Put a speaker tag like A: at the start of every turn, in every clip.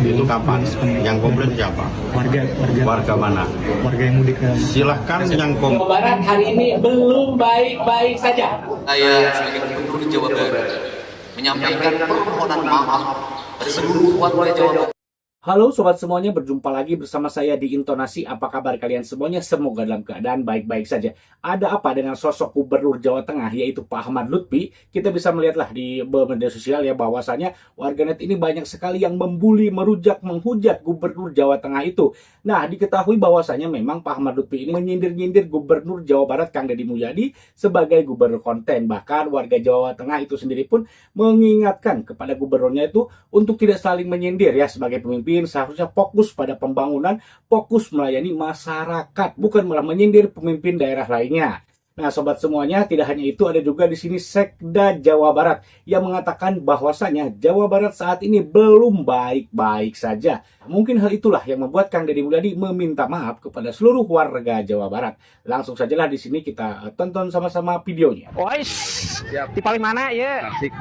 A: Itu kapan? Yang komplain siapa? Warga mana?
B: Warga yang mudik ke
A: Silahkan yang
C: Jawa Barat hari ini belum baik-baik saja.
D: Saya sebagai Gubernur Jawa Barat menyampaikan permohonan maaf dari seluruh warga Jawa Barat.
E: Halo sobat semuanya, berjumpa lagi bersama saya di Intonasi. Apa kabar kalian semuanya? Semoga dalam keadaan baik-baik saja. Ada apa dengan sosok Gubernur Jawa Tengah, yaitu Pak Ahmad Lutfi? Kita bisa melihatlah di media sosial ya, bahwasanya warganet ini banyak sekali yang membuli, merujak, menghujat Gubernur Jawa Tengah itu. Nah, diketahui bahwasanya memang Pak Ahmad Lutfi ini menyindir-nyindir Gubernur Jawa Barat Kang Deddy Mulyadi sebagai gubernur konten. Bahkan warga Jawa Tengah itu sendiri pun mengingatkan kepada gubernurnya itu untuk tidak saling menyindir ya, sebagai pemimpin seharusnya fokus pada pembangunan, fokus melayani masyarakat, bukan malah menyindir pemimpin daerah lainnya. Nah, sobat semuanya, tidak hanya itu, ada juga di sini Sekda Jawa Barat yang mengatakan bahwasanya Jawa Barat saat ini belum baik-baik saja. Mungkin hal itulah yang membuat Kang Deddy Mulyadi meminta maaf kepada seluruh warga Jawa Barat. Langsung sajalah di sini kita tonton sama-sama videonya.
F: Ois, di paling mana ya?
A: Tasik,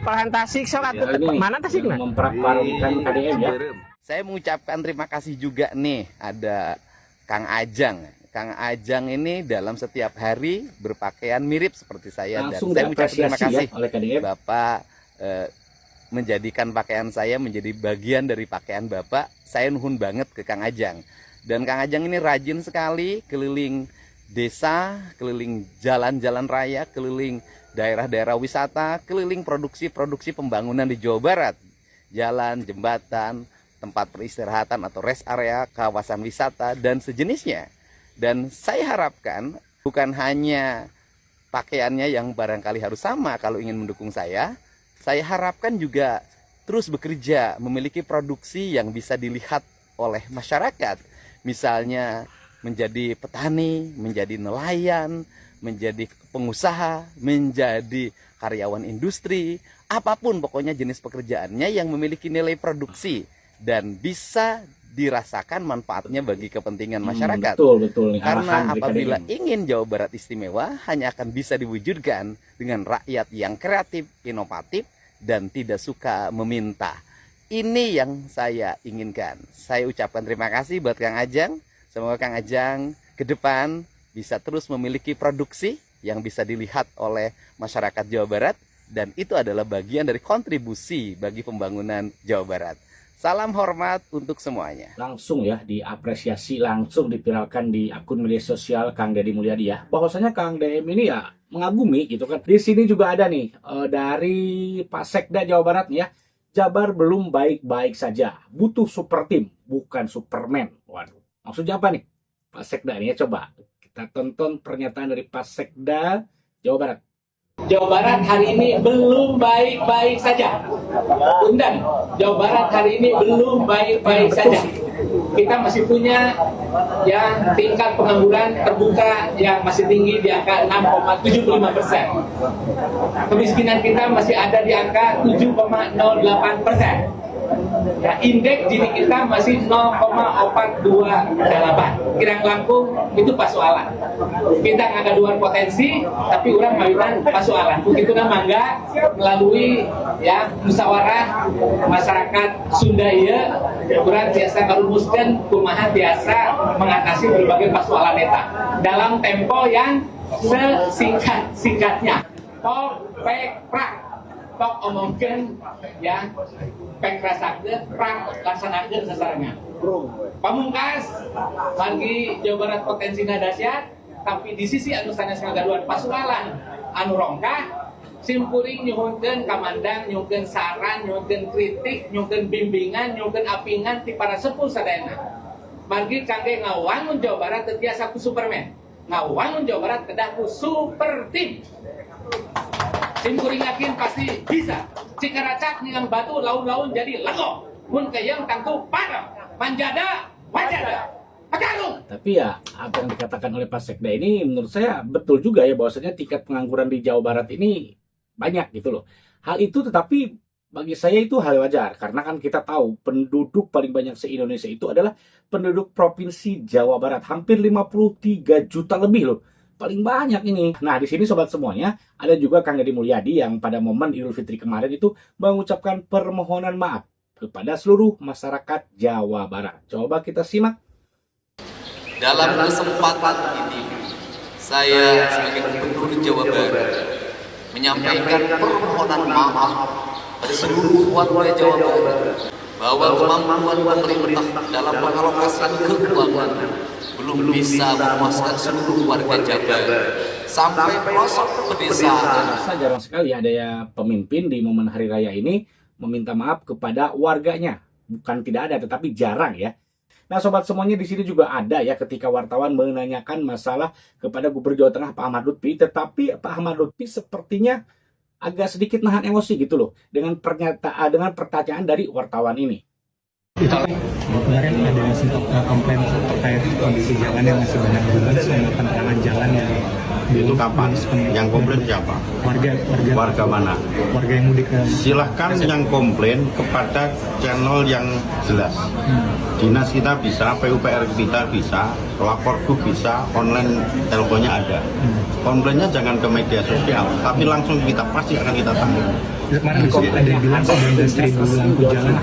F: Paling Tasik, sok atuh mana Tasik nah?
E: Memperparodikan KDM ya.
D: Saya mengucapkan terima kasih juga nih, ada Kang Ajang. Kang Ajang ini dalam setiap hari berpakaian mirip seperti saya.
E: Langsung
D: dan saya mengucapkan terima kasih
E: ya, oleh KDM.
D: Bapak menjadikan pakaian saya menjadi bagian dari pakaian Bapak. Saya nuhun banget ke Kang Ajang. Dan Kang Ajang ini rajin sekali keliling desa, keliling jalan-jalan raya, keliling daerah-daerah wisata, keliling produksi-produksi pembangunan di Jawa Barat. Jalan, jembatan, tempat peristirahatan atau rest area, kawasan wisata, dan sejenisnya. Dan saya harapkan bukan hanya pakaiannya yang barangkali harus sama kalau ingin mendukung saya harapkan juga terus bekerja, memiliki produksi yang bisa dilihat oleh masyarakat. Misalnya menjadi petani, menjadi nelayan, menjadi pengusaha, menjadi karyawan industri, apapun pokoknya jenis pekerjaannya yang memiliki nilai produksi dan bisa dirasakan manfaatnya bagi kepentingan masyarakat.
E: Betul.
D: Karena apabila ingin Jawa Barat istimewa, hanya akan bisa diwujudkan dengan rakyat yang kreatif, inovatif, dan tidak suka meminta. Ini yang saya inginkan. Saya ucapkan terima kasih buat Kang Ajang. Semoga Kang Ajang ke depan bisa terus memiliki produksi yang bisa dilihat oleh masyarakat Jawa Barat, dan itu adalah bagian dari kontribusi bagi pembangunan Jawa Barat. Salam hormat untuk semuanya.
E: Langsung ya diapresiasi, langsung dipiralkan di akun media sosial Kang Deddy Mulyadi ya. Bahwasanya Kang DM ini ya mengagumi gitu kan. Di sini juga ada nih dari Pak Sekda Jawa Barat ya. Jabar belum baik-baik saja. Butuh super tim, bukan Superman. Waduh, maksudnya apa nih Pak Sekda ini ya? Coba kita tonton pernyataan dari Pak Sekda Jawa Barat.
C: Jawa Barat hari ini belum baik-baik saja. Undang, Jawa Barat hari ini belum baik-baik saja. Kita masih punya ya tingkat pengangguran terbuka yang masih tinggi di angka 6,75%. Kemiskinan kita masih ada di angka 7,08%. Ya, indeks Gini kita masih 0,428. Kirang langkung itu persoalan. Kita ngagaduan potensi, tapi orang mayuran persoalan. Begitu mangga melalui ya musyawarah masyarakat Sunda ieu, urang biasa ngarumuskeun kumaha biasa mengatasi berbagai persoalan eta dalam tempo yang sesingkat-singkatnya. Pok pek prak. Tok omongkeun ya pek rasakeun prang laksanakeun sasarangan. Pamungkas bagi Jawa Barat potensinya dahsyat, tapi di sisi anu sanes ngagaduan pasualan anu rongkah, simkuring nyuhunkeun kamandang, nyuhunkeun saran, nyuhunkeun kritik, nyuhunkeun bimbingan, nyuhunkeun apingan ti para sepuh sadayana. Margi kangge ngawangun Jawa Barat teu tiasa ku Superman. Ngawangun Jawa Barat kedah ku super tim. Tim kuring yakin pasti bisa. Cikaracak dengan batu laun-laun jadi lego. Mun kayang tangku padam. Manjada, wajada. Pagarung.
E: Tapi ya apa yang dikatakan oleh Pak Sekda ini menurut saya betul juga ya, bahwasanya tingkat pengangguran di Jawa Barat ini banyak gitu loh. Hal itu tetapi bagi saya itu hal wajar, karena kan kita tahu penduduk paling banyak se-Indonesia itu adalah penduduk Provinsi Jawa Barat. Hampir 53 juta lebih loh. Paling banyak ini. Nah, di sini sobat semuanya, ada juga Kang Deddy Mulyadi yang pada momen Idul Fitri kemarin itu mengucapkan permohonan maaf kepada seluruh masyarakat Jawa Barat. Coba kita simak.
D: Dalam kesempatan ini, saya sebagai Gubernur Jawa Barat menyampaikan permohonan maaf pada seluruh warga Jawa Barat bahwa kemampuan pemerintah dalam mengalokasikan keuangan belum bisa memuaskan seluruh warga Jabar sampai pelosok pedesaan.
E: Jarang sekali ada ya pemimpin di momen hari raya ini meminta maaf kepada warganya. Bukan tidak ada, tetapi jarang ya. Nah sobat semuanya, di sini juga ada ya ketika wartawan menanyakan masalah kepada Gubernur Jawa Tengah Pak Ahmad Lutfi, tetapi Pak Ahmad Lutfi sepertinya agak sedikit nahan emosi gitu loh dengan pernyataan, dengan pertanyaan dari wartawan ini.
B: Kemarin ada sempat komplain terkait kondisi jalan yang masih banyak beban selama penerangan jalan yang
A: Itu kapan? Yang komplain siapa? Warga mana?
B: Warga yang mudik ke
A: Silahkan yang komplain kepada channel yang jelas. Dinas kita bisa, PUPR kita bisa, lapor gub bisa, online teleponnya ada. Komplainnya jangan ke media sosial, tapi langsung kita pasti akan kita tanggung.
B: kemarin ada yang bilang 19.000 lampu jalan.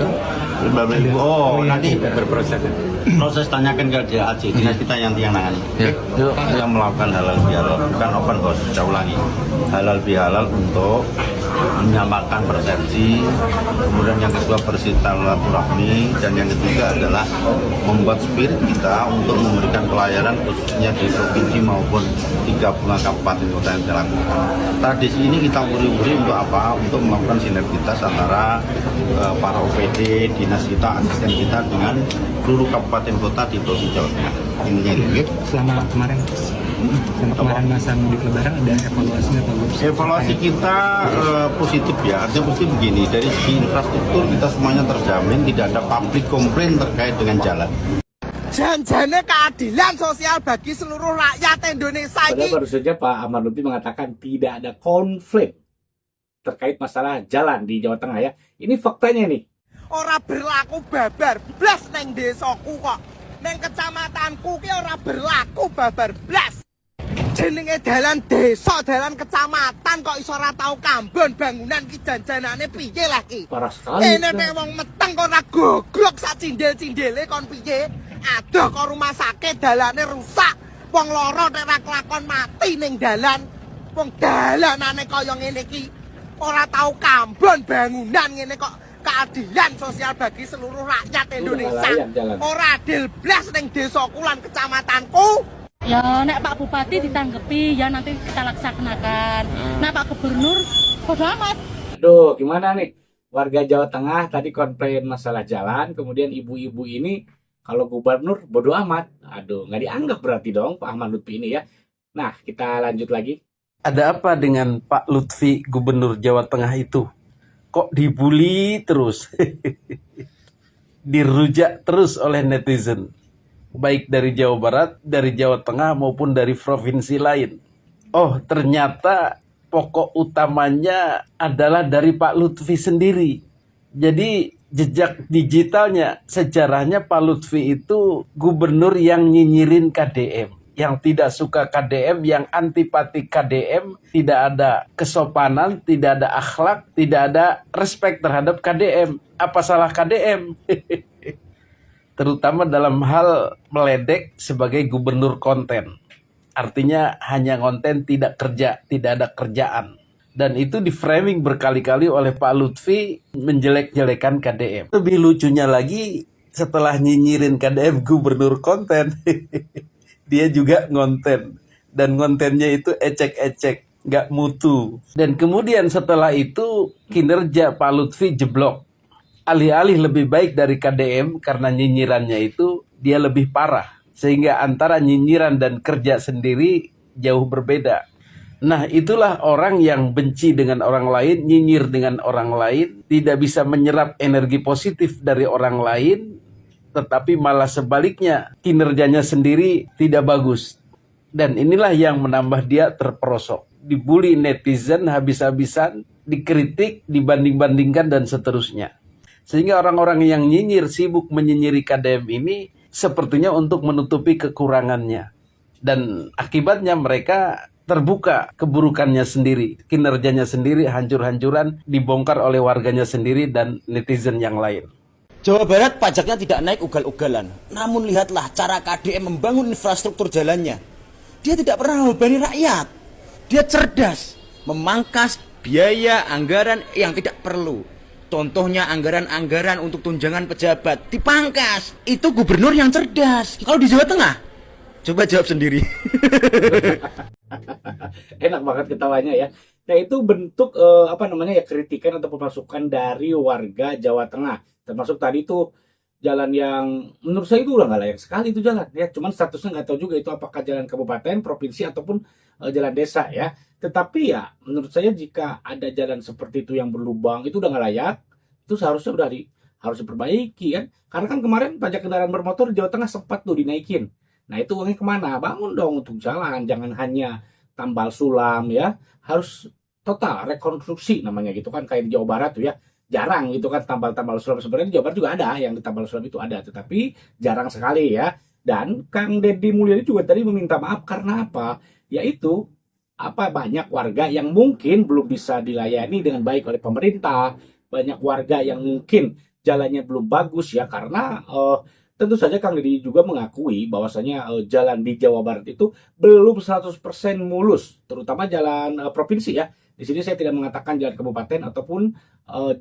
A: Oh, nanti berproses. Proses tanyakan ke DAC, dinas kita yang nangani. Yang melakukan halal bihalal, bukan open house, saya ulangi. Halal bihalal untuk menyamakan persepsi, kemudian yang kedua bersilaturahmi, dan yang ketiga adalah membuat spirit kita untuk memberikan pelayanan khususnya di provinsi maupun 30 kabupaten kota yang dilakukan. Tradisi ini kita uri-uri untuk apa? Untuk melakukan sinergitas antara para OPD, dinas kita, asisten kita dengan seluruh kabupaten kota di provinsi Jawa Tengah. Intinya itu.
B: Selama kemarin masa mudik lebaran ada evaluasi atau
A: Evaluasi kita positif ya, artinya positif begini, dari segi infrastruktur kita semuanya terjamin, tidak ada public komplain terkait dengan jalan.
G: Janjane keadilan sosial bagi seluruh rakyat Indonesia ini.
E: Padahal baru saja Pak Ahmad Lutfi mengatakan tidak ada konflik terkait masalah jalan di Jawa Tengah ya. Ini faktanya nih.
G: Ora berlaku babar blas neng desaku kok. Neng kecamatanku ki ora berlaku babar blas. Jenenge dalan desa, dalan kecamatan kok iso ora tau kambon bangunan ki janjanane piye lah ki.
E: Parah sekali.
G: Ene nek wong meteng kok ora goglok sak cindil-cindile kon piye? Aduh kok rumah sakit dalane rusak. Wong loro nek ora kelakon mati ning dalan. Wong dalanane kaya ngene ki ora tau kambon bangunan ngene kok. Keadilan sosial bagi seluruh rakyat Indonesia. Ora adil blas ning desaku lan kecamatanku.
H: Ya, nek Pak Bupati ditanggepi, ya nanti kita laksanakan. Nah, Pak Gubernur, bodo amat.
E: Aduh, gimana nih? Warga Jawa Tengah tadi komplain masalah jalan, kemudian ibu-ibu ini kalau gubernur bodo amat. Aduh, nggak dianggap berarti dong Pak Ahmad Lutfi ini ya. Nah, kita lanjut lagi.
I: Ada apa dengan Pak Lutfi, Gubernur Jawa Tengah itu? Kok dibully terus? Dirujak terus oleh netizen. Baik dari Jawa Barat, dari Jawa Tengah maupun dari provinsi lain. Oh, ternyata pokok utamanya adalah dari Pak Lutfi sendiri. Jadi jejak digitalnya, sejarahnya Pak Lutfi itu gubernur yang nyinyirin KDM. Yang tidak suka KDM, yang antipati KDM, tidak ada kesopanan, tidak ada akhlak, tidak ada respek terhadap KDM. Apa salah KDM? Terutama dalam hal meledek sebagai gubernur konten. Artinya hanya konten, tidak kerja, tidak ada kerjaan. Dan itu di framing berkali-kali oleh Pak Lutfi menjelek-jelekan KDM. Lebih lucunya lagi, setelah nyinyirin KDM gubernur konten, dia juga ngonten. Dan ngontennya itu ecek-ecek, nggak mutu. Dan kemudian setelah itu kinerja Pak Lutfi jeblok. Alih-alih lebih baik dari KDM karena nyinyirannya itu dia lebih parah. Sehingga antara nyinyiran dan kerja sendiri jauh berbeda. Nah itulah orang yang benci dengan orang lain, nyinyir dengan orang lain, tidak bisa menyerap energi positif dari orang lain, tetapi malah sebaliknya kinerjanya sendiri tidak bagus. Dan inilah yang menambah dia terperosok. Dibully netizen habis-habisan, dikritik, dibanding-bandingkan dan seterusnya. Sehingga orang-orang yang nyinyir, sibuk menyinyiri KDM ini sepertinya untuk menutupi kekurangannya. Dan akibatnya mereka terbuka keburukannya sendiri, kinerjanya sendiri hancur-hancuran, dibongkar oleh warganya sendiri dan netizen yang lain.
J: Jawa Barat pajaknya tidak naik ugal-ugalan. Namun lihatlah cara KDM membangun infrastruktur jalannya. Dia tidak pernah membebani rakyat. Dia cerdas, memangkas biaya anggaran yang tidak perlu. Contohnya anggaran-anggaran untuk tunjangan pejabat dipangkas. Itu gubernur yang cerdas. Kalau di Jawa Tengah, coba jawab sendiri.
E: Enak banget ketawanya ya. Nah itu bentuk kritikan atau pemasukan dari warga Jawa Tengah. Termasuk tadi itu jalan yang menurut saya itu udah nggak layak sekali itu jalan ya. Cuman statusnya nggak tahu juga itu apakah jalan kabupaten, provinsi ataupun jalan desa ya. Tetapi ya menurut saya jika ada jalan seperti itu yang berlubang itu udah nggak layak, itu seharusnya harus diperbaiki kan. Karena kan kemarin pajak kendaraan bermotor di Jawa Tengah sempat tuh dinaikin. Nah itu uangnya kemana? Bangun dong untuk jalan, jangan hanya tambal sulam ya. Harus total rekonstruksi namanya gitu kan, kayak di Jawa Barat tuh ya. Jarang gitu kan tambal-tambal sulam, sebenarnya di Jawa Barat juga ada yang ditambal sulam itu ada, tetapi jarang sekali ya. Dan Kang Deddy Mulyadi juga tadi meminta maaf karena apa? Yaitu banyak warga yang mungkin belum bisa dilayani dengan baik oleh pemerintah, banyak warga yang mungkin jalannya belum bagus ya karena tentu saja Kang Deddy juga mengakui bahwasanya jalan di Jawa Barat itu belum 100% mulus, terutama jalan provinsi ya. Di sini saya tidak mengatakan jalan kabupaten ataupun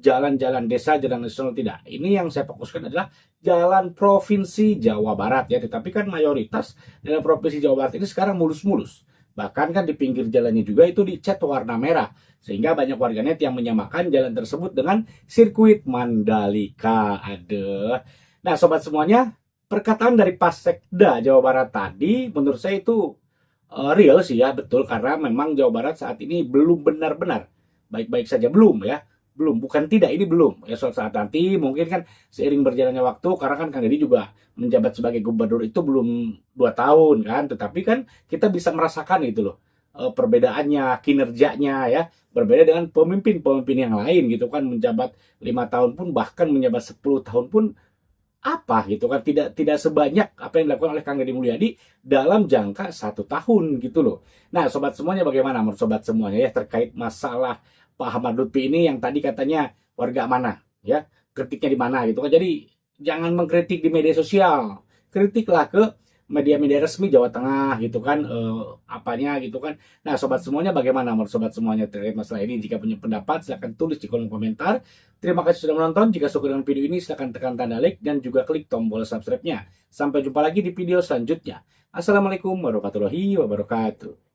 E: jalan-jalan desa, jalan nasional, tidak. Ini yang saya fokuskan adalah jalan provinsi Jawa Barat ya. Tetapi kan mayoritas jalan provinsi Jawa Barat ini sekarang mulus-mulus. Bahkan kan di pinggir jalannya juga itu dicat warna merah. Sehingga banyak warganet yang menyamakan jalan tersebut dengan sirkuit Mandalika. Aduh. Nah sobat semuanya, perkataan dari Pasekda Jawa Barat tadi menurut saya itu real sih ya, betul, karena memang Jawa Barat saat ini belum benar-benar baik-baik saja, belum ya, bukan tidak, ini belum ya. Suatu saat nanti mungkin kan seiring berjalannya waktu, karena kan Kang Deddy juga menjabat sebagai gubernur itu belum 2 tahun kan, tetapi kan kita bisa merasakan itu loh perbedaannya, kinerjanya ya, berbeda dengan pemimpin-pemimpin yang lain gitu kan, menjabat 5 tahun pun, bahkan menjabat 10 tahun pun gitu kan, tidak sebanyak apa yang dilakukan oleh Kang Deddy Mulyadi dalam jangka 1 tahun gitu loh. Nah sobat semuanya, bagaimana menurut sobat semuanya ya terkait masalah Pak Ahmad Lutfi ini yang tadi katanya warga mana ya, kritiknya di mana gitu kan. Jadi jangan mengkritik di media sosial, kritiklah ke media-media resmi Jawa Tengah gitu kan, apanya gitu kan. Nah sobat semuanya, bagaimana menurut sobat semuanya terkait masalah ini? Jika punya pendapat silahkan tulis di kolom komentar. Terima kasih sudah menonton. Jika suka dengan video ini silahkan tekan tanda like dan juga klik tombol subscribe-nya. Sampai jumpa lagi di video selanjutnya. Assalamualaikum warahmatullahi wabarakatuh.